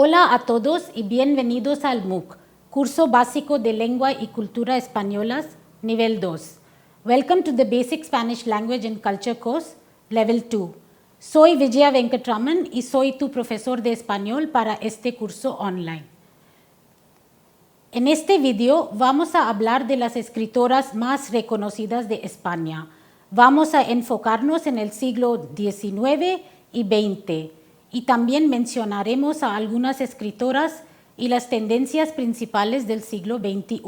Hola a todos y bienvenidos al MOOC, Curso Básico de Lengua y Cultura Españolas, Nivel 2. Welcome to the Basic Spanish Language and Culture course, Level 2. Soy Vijaya Venkatraman y soy tu profesor de español para este curso online. En este video vamos a hablar de las escritoras más reconocidas de España. Vamos a enfocarnos en el siglo XIX y XX y también mencionaremos a algunas escritoras y las tendencias principales del siglo XXI.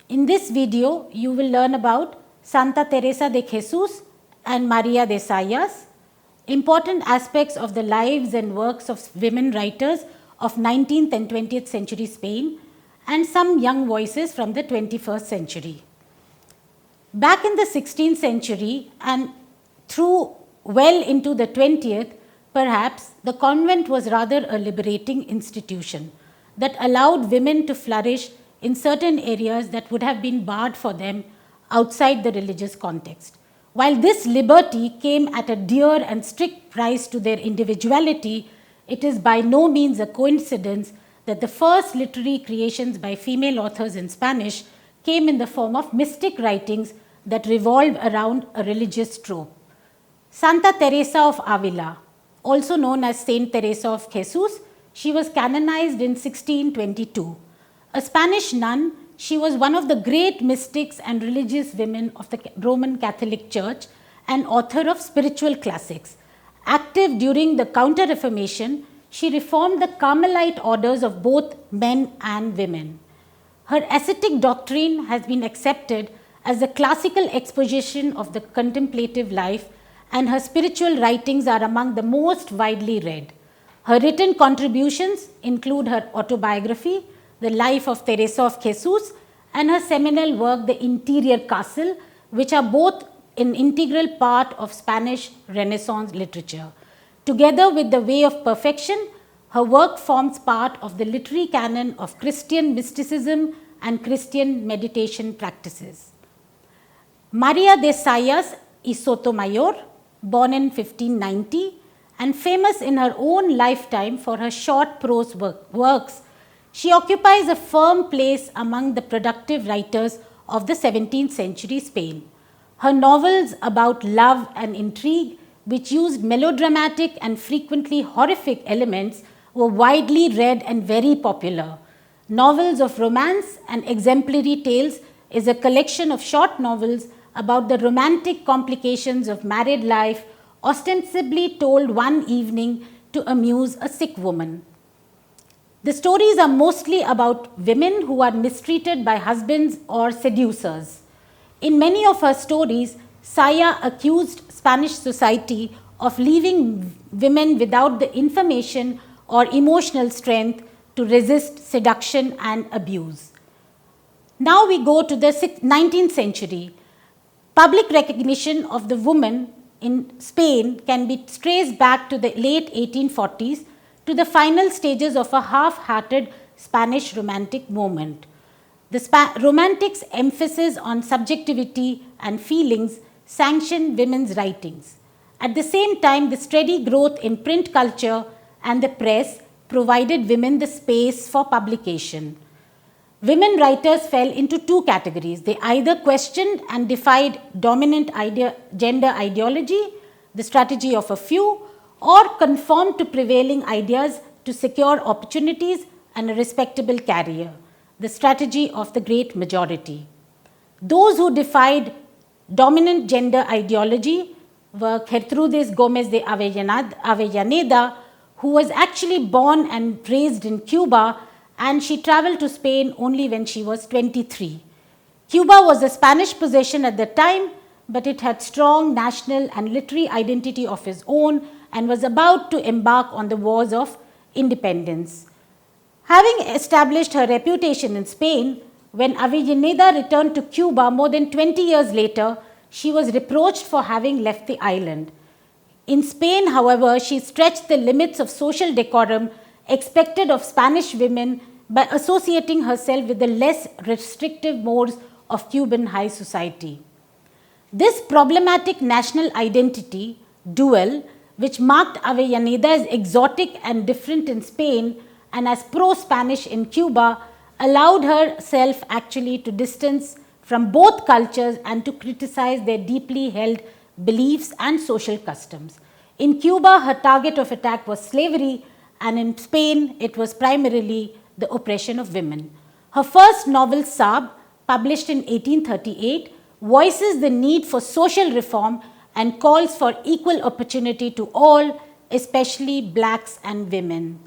In this video, you will learn about Santa Teresa de Jesús and María de Sayas, important aspects of the lives and works of women writers of 19th and 20th century Spain, and some young voices from the 21st century. Back in the 16th century and through well into the 20th, perhaps the convent was rather a liberating institution that allowed women to flourish in certain areas that would have been barred for them outside the religious context. While this liberty came at a dear and strict price to their individuality, it is by no means a coincidence that the first literary creations by female authors in Spanish came in the form of mystic writings that revolved around a religious trope. Santa Teresa of Avila, also known as Saint Teresa of Jesus, she was canonized in 1622. A Spanish nun, she was one of the great mystics and religious women of the Roman Catholic Church and author of spiritual classics. Active during the Counter-Reformation, she reformed the Carmelite orders of both men and women. Her ascetic doctrine has been accepted as a classical exposition of the contemplative life, and her spiritual writings are among the most widely read. Her written contributions include her autobiography, The Life of Teresa of Jesus, and her seminal work, The Interior Castle, which are both an integral part of Spanish Renaissance literature. Together with The Way of Perfection, her work forms part of the literary canon of Christian mysticism and Christian meditation practices. María de Sayas y Sotomayor, born in 1590 and famous in her own lifetime for her short prose works, she occupies a firm place among the productive writers of the 17th century Spain. Her novels about love and intrigue, which used melodramatic and frequently horrific elements, were widely read and very popular. Novels of Romance and Exemplary Tales is a collection of short novels about the romantic complications of married life, ostensibly told one evening to amuse a sick woman. The stories are mostly about women who are mistreated by husbands or seducers. In many of her stories, Saya accused Spanish society of leaving women without the information or emotional strength to resist seduction and abuse. Now we go to the 19th century. Public recognition of the woman in Spain can be traced back to the late 1840s to the final stages of a half-hearted Spanish Romantic movement. The Romantics' emphasis on subjectivity and feelings sanctioned women's writings. At the same time, the steady growth in print culture and the press provided women the space for publication. Women writers fell into two categories. They either questioned and defied dominant gender ideology, the strategy of a few, or conformed to prevailing ideas to secure opportunities and a respectable career, the strategy of the great majority. Those who defied dominant gender ideology were Gertrudis Gomez de Avellaneda, who was actually born and raised in Cuba, and she traveled to Spain only when she was 23. Cuba was a Spanish possession at the time, but it had strong national and literary identity of its own and was about to embark on the wars of independence. Having established her reputation in Spain, when Avellaneda returned to Cuba more than 20 years later, she was reproached for having left the island. In Spain, however, she stretched the limits of social decorum expected of Spanish women by associating herself with the less restrictive mores of Cuban high society. This problematic national identity duel which marked Avellaneda as exotic and different in Spain and as pro-Spanish in Cuba, allowed herself actually to distance from both cultures and to criticize their deeply held beliefs and social customs. In Cuba, her target of attack was slavery, and in Spain, it was primarily the oppression of women. Her first novel, Saab, published in 1838, voices the need for social reform and calls for equal opportunity to all, especially blacks and women.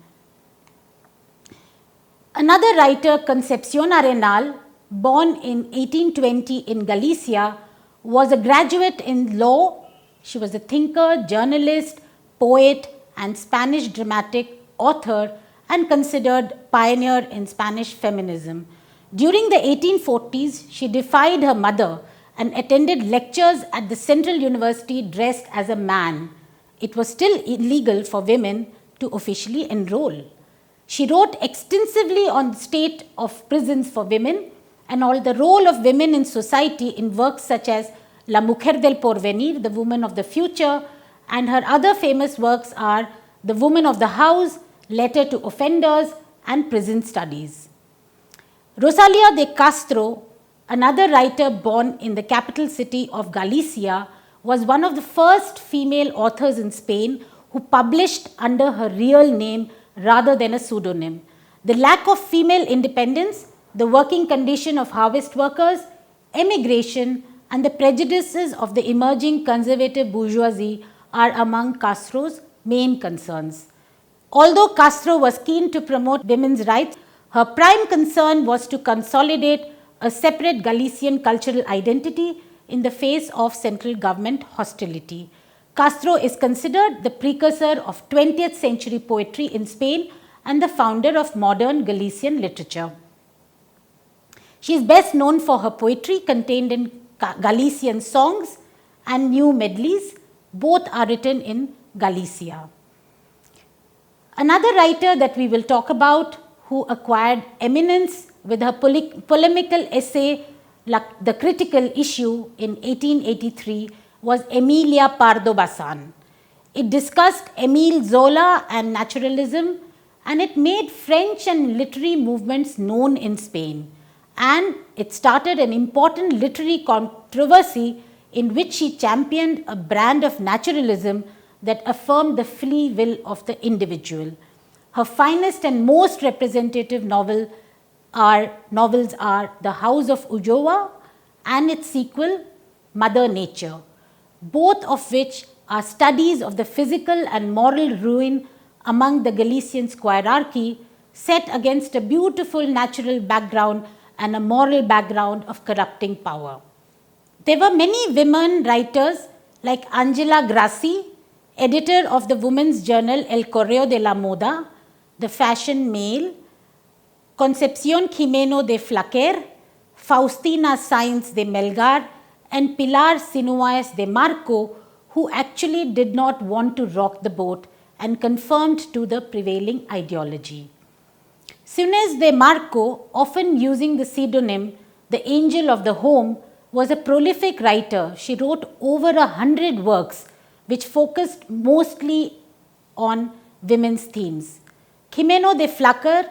Another writer, Concepcion Arenal, born in 1820 in Galicia, was a graduate in law. She was a thinker, journalist, poet, and Spanish dramatic author, and considered pioneer in Spanish feminism. During the 1840s, she defied her mother and attended lectures at the Central University dressed as a man. It was still illegal for women to officially enroll. She wrote extensively on the state of prisons for women and on the role of women in society in works such as La Mujer del Porvenir, The Woman of the Future, and her other famous works are The Woman of the House, Letter to Offenders, and Prison Studies. Rosalia de Castro, another writer born in the capital city of Galicia, was one of the first female authors in Spain who published under her real name rather than a pseudonym. The lack of female independence, the working condition of harvest workers, emigration, and the prejudices of the emerging conservative bourgeoisie are among Castro's main concerns. Although Castro was keen to promote women's rights, her prime concern was to consolidate a separate Galician cultural identity in the face of central government hostility. Castro is considered the precursor of 20th century poetry in Spain and the founder of modern Galician literature. She is best known for her poetry contained in Galician songs and new medleys. Both are written in Galicia. Another writer that we will talk about who acquired eminence with her polemical essay The Critical Issue in 1883 was Emilia Pardo Bazán. It discussed Émile Zola and naturalism, and it made French and literary movements known in Spain. And it started an important literary controversy in which she championed a brand of naturalism that affirmed the free will of the individual. Her finest and most representative novels are The House of Ulloa and its sequel, Mother Nature, both of which are studies of the physical and moral ruin among the Galician squirearchy set against a beautiful natural background and a moral background of corrupting power. There were many women writers like Angela Grassi, editor of the women's journal El Correo de la Moda, The Fashion Mail, Concepción Jimeno de Flaquer, Faustina Sáenz de Melgar, and Pilar Sinuaez de Marco, who actually did not want to rock the boat and conformed to the prevailing ideology. Sinuaez de Marco, often using the pseudonym The Angel of the Home, was a prolific writer. She wrote over 100 works which focused mostly on women's themes. Jimeno de Flaquer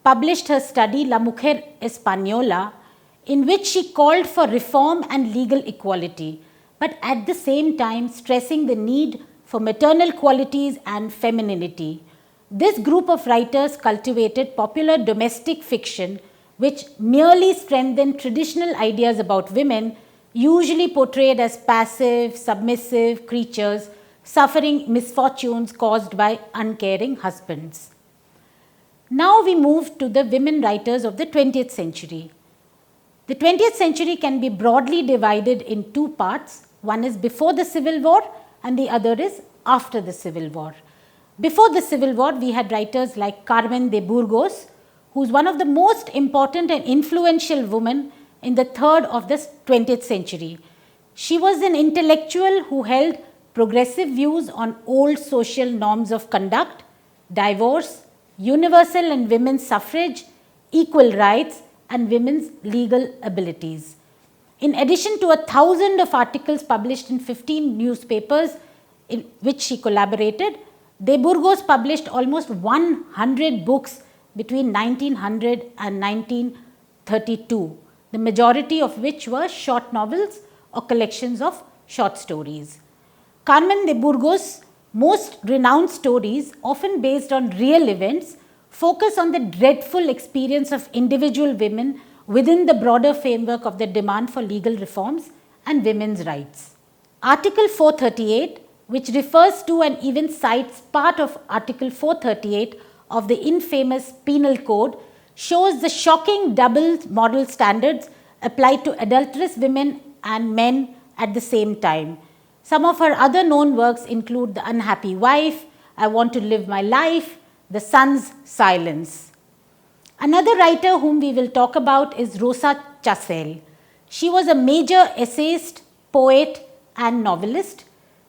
published her study La Mujer Española, in which she called for reform and legal equality, but at the same time stressing the need for maternal qualities and femininity. This group of writers cultivated popular domestic fiction which merely strengthened traditional ideas about women, usually portrayed as passive, submissive creatures suffering misfortunes caused by uncaring husbands. Now we move to the women writers of the 20th century. The 20th century can be broadly divided in two parts. One is before the Civil War and the other is after the Civil War. Before the Civil War, we had writers like Carmen de Burgos, who is one of the most important and influential women in the third of the 20th century. She was an intellectual who held progressive views on old social norms of conduct, divorce, universal and women's suffrage, equal rights, and women's legal abilities. In addition to 1,000 of articles published in 15 newspapers in which she collaborated, De Burgos published almost 100 books between 1900 and 1932, the majority of which were short novels or collections of short stories. Carmen de Burgos' most renowned stories, often based on real events, focus on the dreadful experience of individual women within the broader framework of the demand for legal reforms and women's rights. Article 438, which refers to and even cites part of Article 438 of the infamous Penal Code, shows the shocking double moral standards applied to adulterous women and men at the same time. Some of her other known works include The Unhappy Wife, I Want to Live My Life, The Sun's Silence. Another writer whom we will talk about is Rosa Chastel. She was a major essayist, poet and novelist.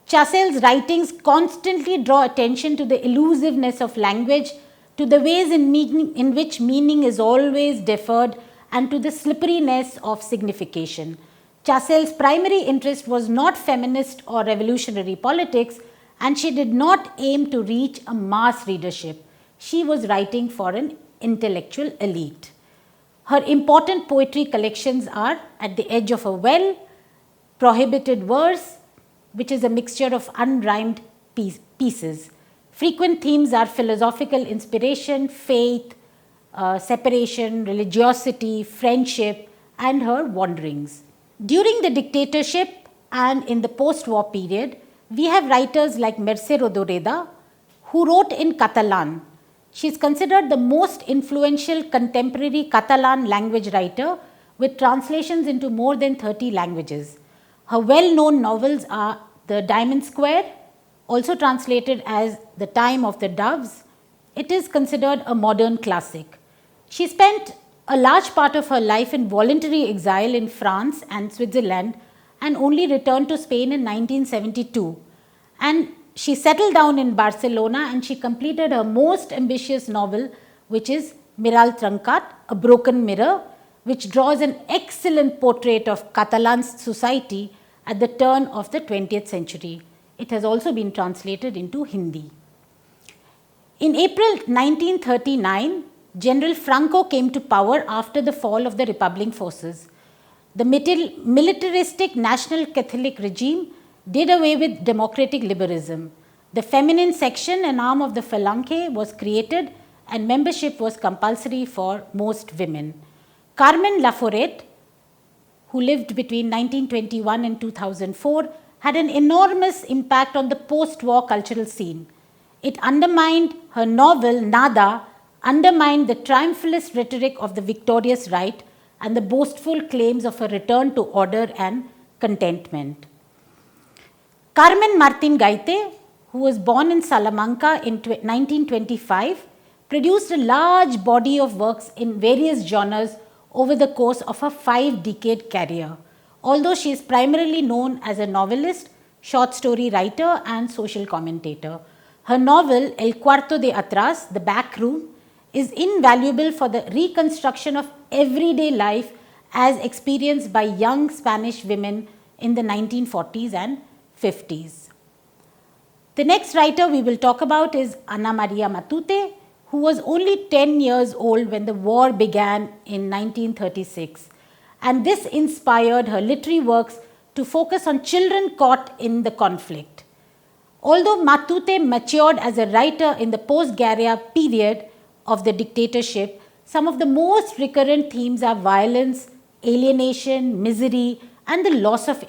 Chastel's writings constantly draw attention to the elusiveness of language, to the ways in which meaning is always deferred, and to the slipperiness of signification. Chastel's primary interest was not feminist or revolutionary politics, and she did not aim to reach a mass readership. She was writing for an intellectual elite. Her important poetry collections are At the Edge of a Well, Prohibited Verse, which is a mixture of unrhymed pieces. Frequent themes are philosophical inspiration, faith, separation, religiosity, friendship, and her wanderings. During the dictatorship and in the post-war period, we have writers like Mercè Rodoreda, who wrote in Catalan. She is considered the most influential contemporary Catalan language writer with translations into more than 30 languages. Her well-known novels are The Diamond Square, also translated as The Time of the Doves. It is considered a modern classic. She spent a large part of her life in voluntary exile in France and Switzerland and only returned to Spain in 1972. And she settled down in Barcelona and she completed her most ambitious novel, which is Mirall Trencat, A Broken Mirror, which draws an excellent portrait of Catalan society at the turn of the 20th century. It has also been translated into Hindi. In April 1939, General Franco came to power after the fall of the Republican forces. The militaristic National Catholic regime did away with democratic liberalism. The feminine section, an arm of the Falange, was created and membership was compulsory for most women. Carmen Laforet, who lived between 1921 and 2004, had an enormous impact on the post-war cultural scene. It undermined her novel, Nada, undermined the triumphalist rhetoric of the victorious right and the boastful claims of a return to order and contentment. Carmen Martin Gaite, who was born in Salamanca in 1925, produced a large body of works in various genres over the course of a 5-decade career, although she is primarily known as a novelist, short story writer and social commentator. Her novel, El Cuarto de Atrás, The Back Room, is invaluable for the reconstruction of everyday life as experienced by young Spanish women in the 1940s and 50s. The next writer we will talk about is Ana Maria Matute, who was only 10 years old when the war began in 1936, and this inspired her literary works to focus on children caught in the conflict. Although Matute matured as a writer in the post-guerrilla period of the dictatorship, some of the most recurrent themes are violence, alienation, misery, and the loss of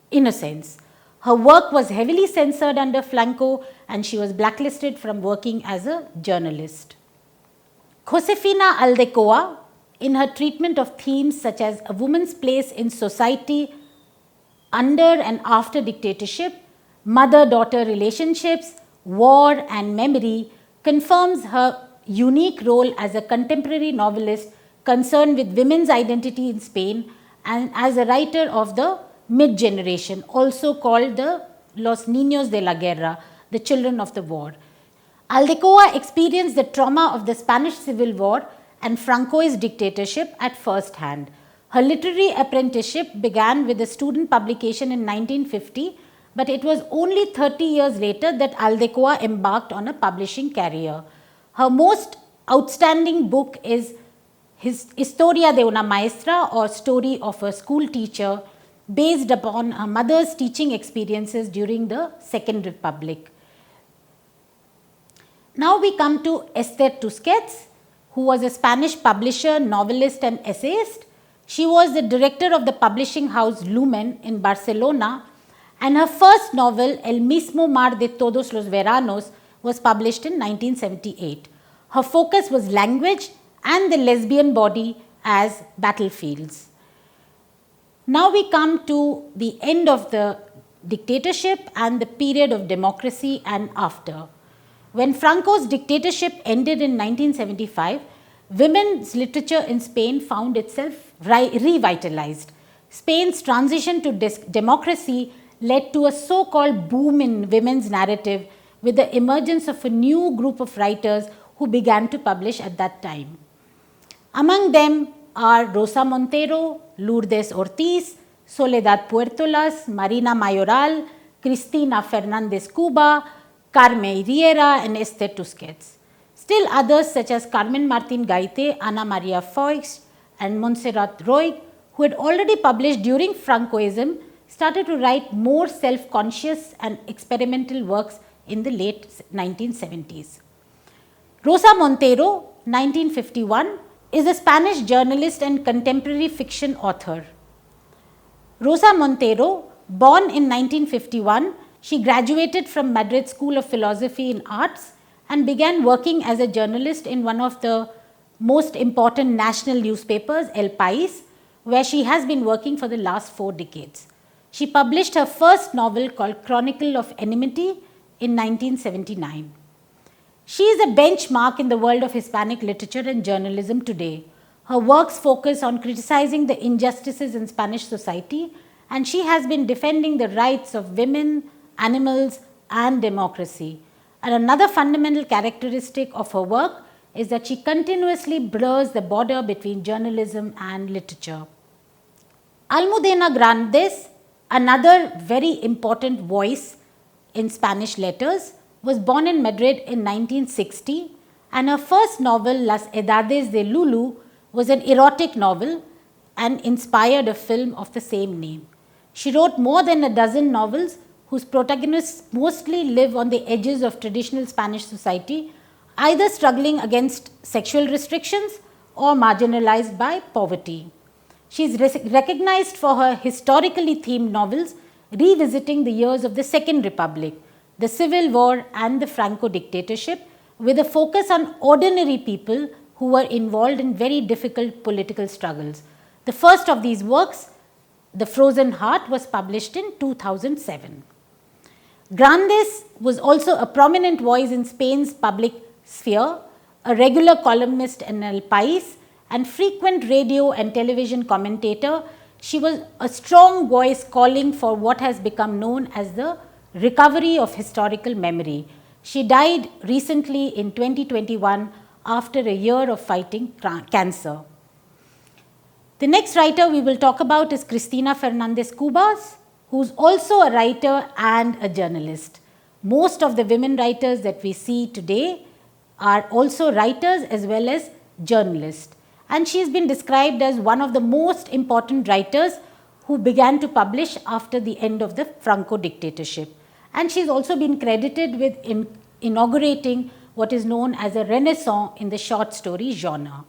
innocence. Her work was heavily censored under Franco and she was blacklisted from working as a journalist. Josefina Aldecoa, in her treatment of themes such as a woman's place in society under and after dictatorship, mother-daughter relationships, war and memory, confirms her unique role as a contemporary novelist concerned with women's identity in Spain and as a writer of the mid-generation, also called the Los Niños de la Guerra, the children of the war. Aldecoa experienced the trauma of the Spanish Civil War and Francoist dictatorship at first hand. Her literary apprenticeship began with a student publication in 1950 but it was only 30 years later that Aldecoa embarked on a publishing career. Her most outstanding book is his Historia de una Maestra, or Story of a School Teacher, based upon her mother's teaching experiences during the Second Republic. Now we come to Esther Tusquets, who was a Spanish publisher, novelist and essayist. She was the director of the publishing house Lumen in Barcelona, and her first novel, El mismo mar de todos los veranos, was published in 1978. Her focus was language and the lesbian body as battlefields. Now we come to the end of the dictatorship and the period of democracy and after. When Franco's dictatorship ended in 1975, women's literature in Spain found itself revitalized. Spain's transition to democracy led to a so-called boom in women's narrative, with the emergence of a new group of writers who began to publish at that time. Among them are Rosa Montero, Lourdes Ortiz, Soledad Puertolas, Marina Mayoral, Cristina Fernandez Cuba, Carmen Riera, and Esther Tusquets. Still others such as Carmen Martin Gaite, Ana Maria Foix, and Montserrat Roig, who had already published during Francoism, started to write more self-conscious and experimental works in the late 1970s. Rosa Montero, 1951, is a Spanish journalist and contemporary fiction author. Rosa Montero, born in 1951, she graduated from Madrid School of Philosophy and Arts and began working as a journalist in one of the most important national newspapers, El País, where she has been working for the last 4 decades. She published her first novel called Chronicle of Enmity in 1979. She is a benchmark in the world of Hispanic literature and journalism today. Her works focus on criticizing the injustices in Spanish society, and she has been defending the rights of women, animals, and democracy. And another fundamental characteristic of her work is that she continuously blurs the border between journalism and literature. Almudena Grandes, another very important voice in Spanish letters, was born in Madrid in 1960, and her first novel, Las Edades de Lulu, was an erotic novel and inspired a film of the same name. She wrote more than a dozen novels whose protagonists mostly live on the edges of traditional Spanish society, either struggling against sexual restrictions or marginalized by poverty. She is recognized for her historically themed novels revisiting the years of the Second Republic, the Civil War, and the Franco dictatorship, with a focus on ordinary people who were involved in very difficult political struggles. The first of these works, The Frozen Heart, was published in 2007. Grandes was also a prominent voice in Spain's public sphere, a regular columnist in El País, and frequent radio and television commentator. She was a strong voice calling for what has become known as the recovery of historical memory. She died recently in 2021 after a year of fighting cancer. The next writer we will talk about is Cristina Fernandez Cubas, who is also a writer and a journalist. Most of the women writers that we see today are also writers as well as journalists. And she has been described as one of the most important writers who began to publish after the end of the Franco dictatorship. And she has also been credited with inaugurating what is known as a renaissance in the short story genre.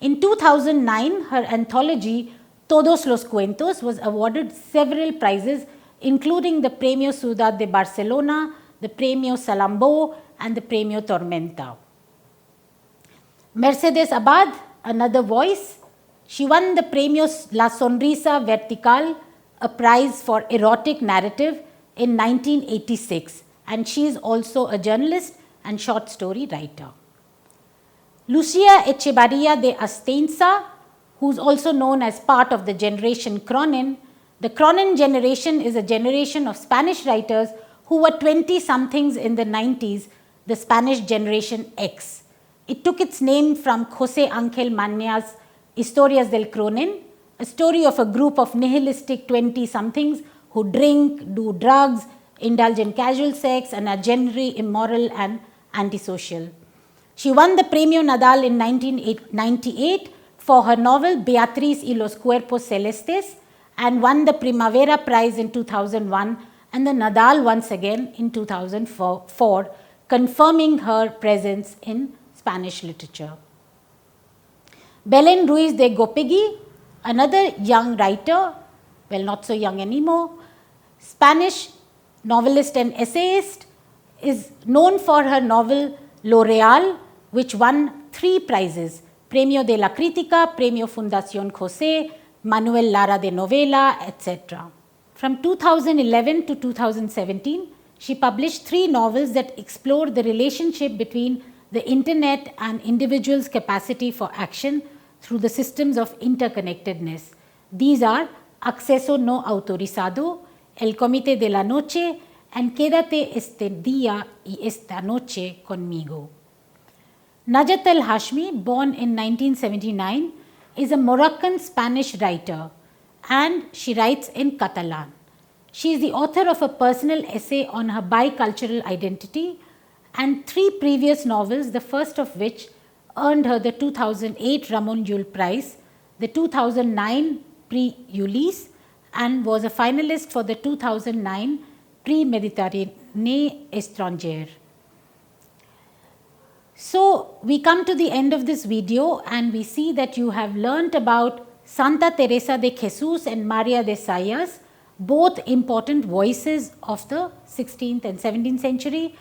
In 2009, her anthology Todos los Cuentos was awarded several prizes, including the Premio Ciudad de Barcelona, the Premio Salambó, and the Premio Tormenta. Mercedes Abad, another voice, she won the Premio La Sonrisa Vertical, a prize for erotic narrative, in 1986, and she is also a journalist and short story writer. Lucia Echevarria de Astainza, who is also known as part of the generation Cronin. The Cronin generation is a generation of Spanish writers who were 20-somethings in the 90s, the Spanish generation X. It took its name from José Ángel Maña's Historias del Cronin, a story of a group of nihilistic 20-somethings who drink, do drugs, indulge in casual sex, and are generally immoral and antisocial. She won the Premio Nadal in 1998 for her novel Beatriz y los Cuerpos Celestes, and won the Primavera Prize in 2001 and the Nadal once again in 2004, confirming her presence in Spanish literature. Belén Ruiz de Gopegui, another young writer, well, not so young anymore, Spanish novelist and essayist, is known for her novel L'Oreal, which won 3 prizes, Premio de la Crítica, Premio Fundación José, Manuel Lara de Novela, etc. From 2011 to 2017, she published 3 novels that explore the relationship between the internet and individuals' capacity for action through the systems of interconnectedness. These are Acceso No Autorizado, El Comité de la Noche, and Quédate este día y esta noche conmigo. Najat El Hashmi, born in 1979, is a Moroccan Spanish writer, and she writes in Catalan. She is the author of a personal essay on her bicultural identity and 3 previous novels, the first of which earned her the 2008 Ramon Llull Prize, the 2009 Prix Ulysse, and was a finalist for the 2009 Prix Méditerranée Étrangère. So, we come to the end of this video and we see that you have learnt about Santa Teresa de Jesus and Maria de Sayas, both important voices of the 16th and 17th century,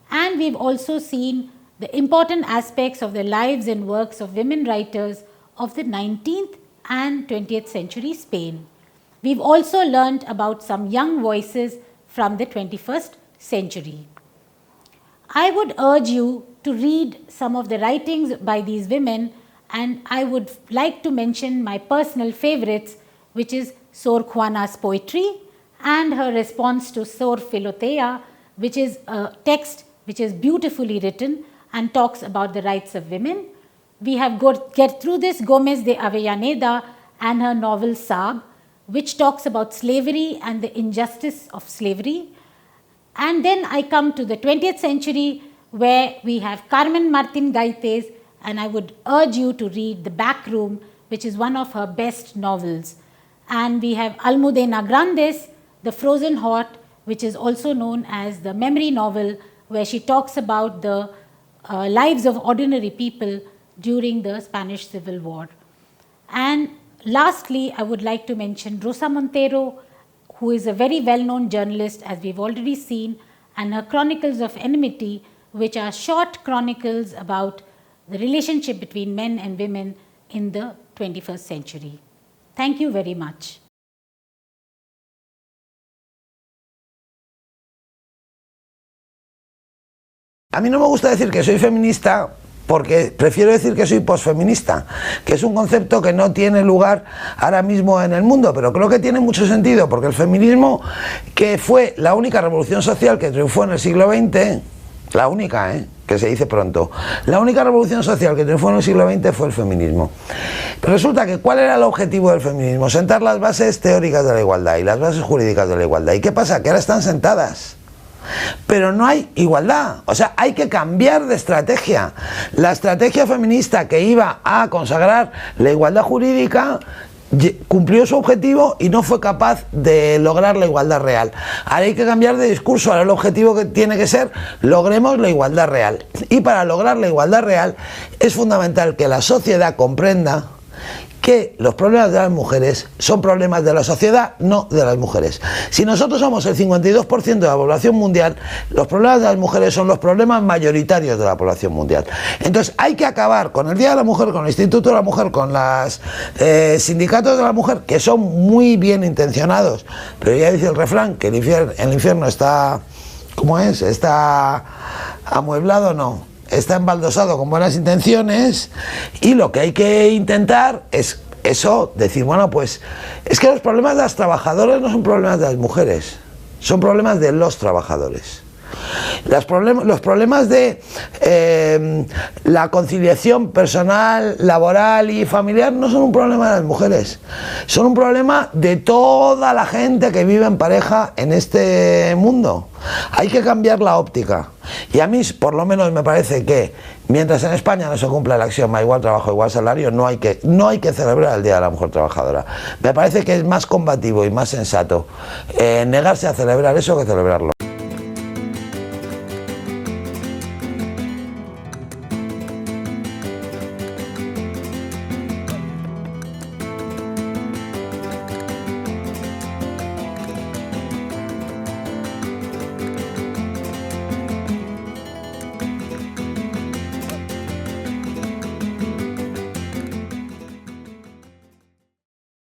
and we've also seen the important aspects of the lives and works of women writers of the 19th and 20th century Spain. We've also learnt about some young voices from the 21st century. I would urge you to read some of the writings by these women, and I would like to mention my personal favorites, which is Sor Juana's poetry and her response to Sor Filotea, which is a text which is beautifully written and talks about the rights of women. We have get through this Gómez de Avellaneda and her novel Saab, which talks about slavery and the injustice of slavery. And then I come to the 20th century, where we have Carmen Martín Gaites, and I would urge you to read The Back Room, which is one of her best novels. And we have Almudena Grandes, The Frozen Heart, which is also known as the memory novel, where she talks about the lives of ordinary people during the Spanish Civil War. And lastly, I would like to mention Rosa Montero, who is a very well-known journalist, as we've already seen, and her Chronicles of Enmity, which are short chronicles about the relationship between men and women in the 21st century. Thank you very much. A mí no me gusta decir que soy feminista, porque prefiero decir que soy posfeminista, que es un concepto que no tiene lugar ahora mismo en el mundo, pero creo que tiene mucho sentido, porque el feminismo, que fue la única revolución social que triunfó en el siglo XX, la única, que se dice pronto, la única revolución social que triunfó en el siglo XX fue el feminismo. Pero resulta que ¿cuál era el objetivo del feminismo? Sentar las bases teóricas de la igualdad y las bases jurídicas de la igualdad. ¿Y qué pasa? Que ahora están sentadas. Pero no hay igualdad, o sea, hay que cambiar de estrategia. La estrategia feminista que iba a consagrar la igualdad jurídica cumplió su objetivo y no fue capaz de lograr la igualdad real. Ahora hay que cambiar de discurso, ahora el objetivo que tiene que ser: logremos la igualdad real. Y para lograr la igualdad real es fundamental que la sociedad comprenda que los problemas de las mujeres son problemas de la sociedad, no de las mujeres. Si nosotros somos el 52% de la población mundial, los problemas de las mujeres son los problemas mayoritarios de la población mundial. Entonces hay que acabar con el Día de la Mujer, con el Instituto de la Mujer, con los sindicatos de la mujer, que son muy bien intencionados, pero ya dice el refrán que el infierno está, ¿cómo es? Está amueblado, no. Está embaldosado con buenas intenciones, y lo que hay que intentar es eso, decir, bueno, pues es que los problemas de las trabajadoras no son problemas de las mujeres, son problemas de los trabajadores. Los problemas de la conciliación personal, laboral y familiar no son un problema de las mujeres, son un problema de toda la gente que vive en pareja en este mundo. Hay que cambiar la óptica. Y a mí, por lo menos, me parece que mientras en España no se cumpla el axioma igual trabajo, igual salario, no hay que celebrar el Día de la Mujer Trabajadora. Me parece que es más combativo y más sensato negarse a celebrar eso que celebrarlo.